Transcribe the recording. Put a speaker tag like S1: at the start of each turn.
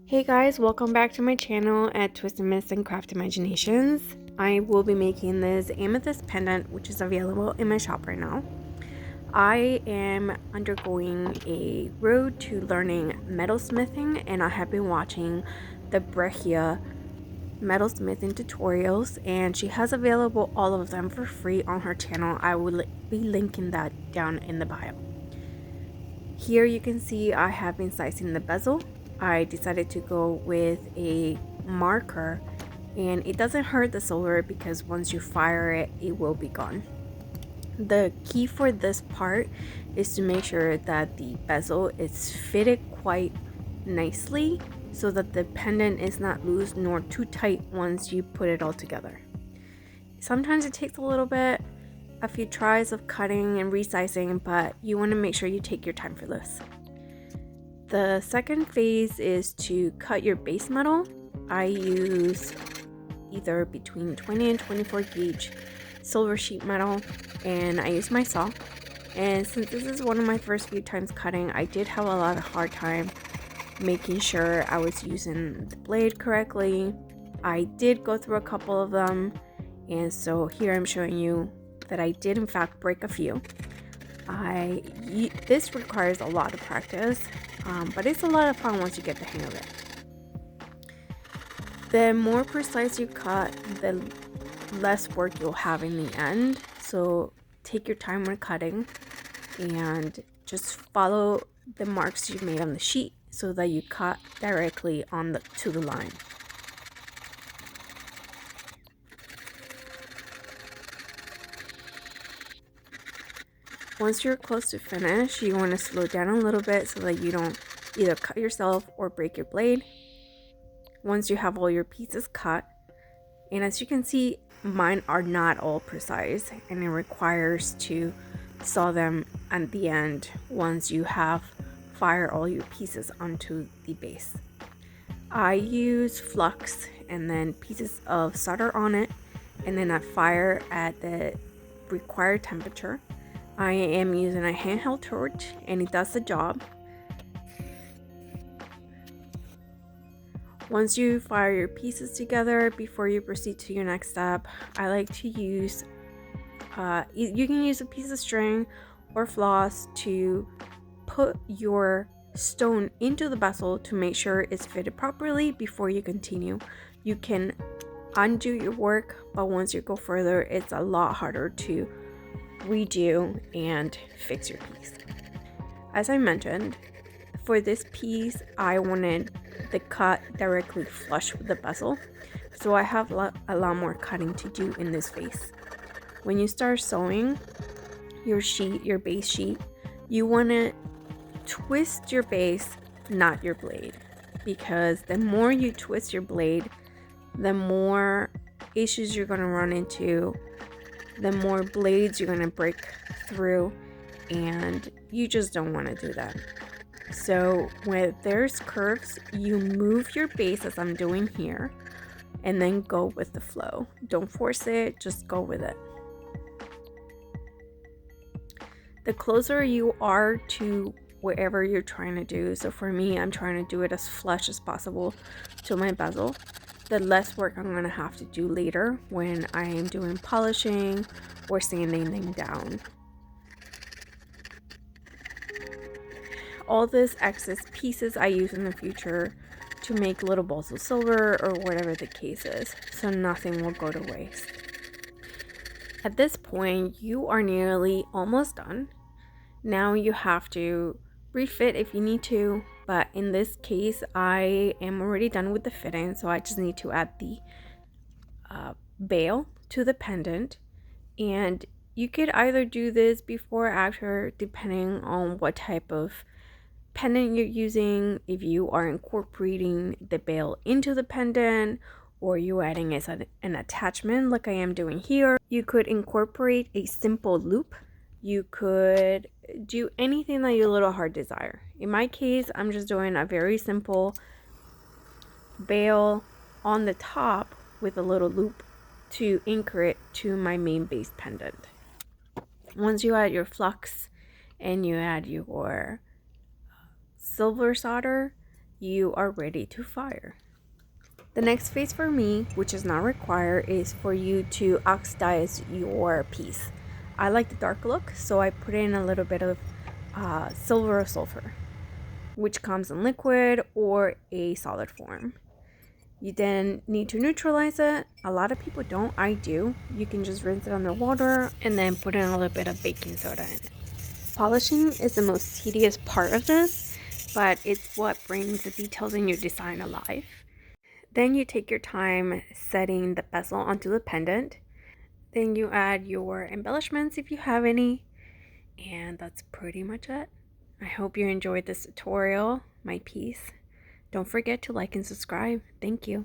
S1: Hey guys, welcome back to my channel at Twisted Myths and Craft Imaginations. I will be making this amethyst pendant, which is available in my shop right now. I am undergoing a road to learning metalsmithing, and I have been watching the Bregje metalsmithing tutorials, and she has available all of them for free on her channel. I will be linking that down in the bio. Here you can see I have been slicing the bezel. I decided to go with a marker, and it doesn't hurt the silver because once you fire it, it will be gone. The key for this part is to make sure that the bezel is fitted quite nicely so that the pendant is not loose nor too tight once you put it all together. Sometimes it takes a few tries of cutting and resizing, but you want to make sure you take your time for this. The second phase is to cut your base metal. I use either between 20 and 24 gauge silver sheet metal, and I use my saw. And since this is one of my first few times cutting, I did have a lot of hard time making sure I was using the blade correctly. I did go through a couple of them, and so here I'm showing you that I did in fact break a few. This requires a lot of practice, but it's a lot of fun once you get the hang of it. The more precise you cut, the less work you'll have in the end. So take your time when cutting and just follow the marks you made on the sheet so that you cut directly to the line. Once you're close to finish, you want to slow down a little bit so that you don't either cut yourself or break your blade. Once you have all your pieces cut, and as you can see, mine are not all precise, and it requires to saw them at the end once you have fired all your pieces onto the base. I use flux and then pieces of solder on it, and then I fire at the required temperature. I am using a handheld torch, and it does the job. Once you fire your pieces together, before you proceed to your next step, I like to use, you can use a piece of string or floss to put your stone into the bezel to make sure it's fitted properly before you continue. You can undo your work, but once you go further, it's a lot harder to redo and fix your piece. As I mentioned, for this piece I wanted the cut directly flush with the bezel, so I have a lot more cutting to do in this phase. When you start sewing your base sheet, you want to twist your base, not your blade, because the more you twist your blade, the more issues you're going to run into, the more blades you're going to break through, and you just don't want to do that. So when there's curves, you move your base as I'm doing here, and then go with the flow. Don't force it, just go with it. The closer you are to whatever you're trying to do, so for me, I'm trying to do it as flush as possible to my bezel, the less work I'm going to have to do later when I am doing polishing or sanding them down. All this excess pieces I use in the future to make little balls of silver or whatever the case is, so nothing will go to waste. At this point, you are nearly almost done. Now you have to refit if you need to, but in this case I am already done with the fitting, so I just need to add the bail to the pendant. And you could either do this before or after, depending on what type of pendant you're using. If you are incorporating the bail into the pendant, or you adding as an attachment like I am doing here, you could incorporate a simple loop. You could do anything that your little heart desire. In my case, I'm just doing a very simple bail on the top with a little loop to anchor it to my main base pendant. Once you add your flux and you add your silver solder, you are ready to fire. The next phase for me, which is not required, is for you to oxidize your piece. I like the dark look, so I put in a little bit of silver or sulfur, which comes in liquid or a solid form. You then need to neutralize it. A lot of people don't. I do. You can just rinse it under water and then put in a little bit of baking soda in. Polishing is the most tedious part of this, but it's what brings the details in your design alive. Then you take your time setting the bezel onto the pendant. Then you add your embellishments if you have any. And that's pretty much it. I hope you enjoyed this tutorial, my piece. Don't forget to like and subscribe. Thank you.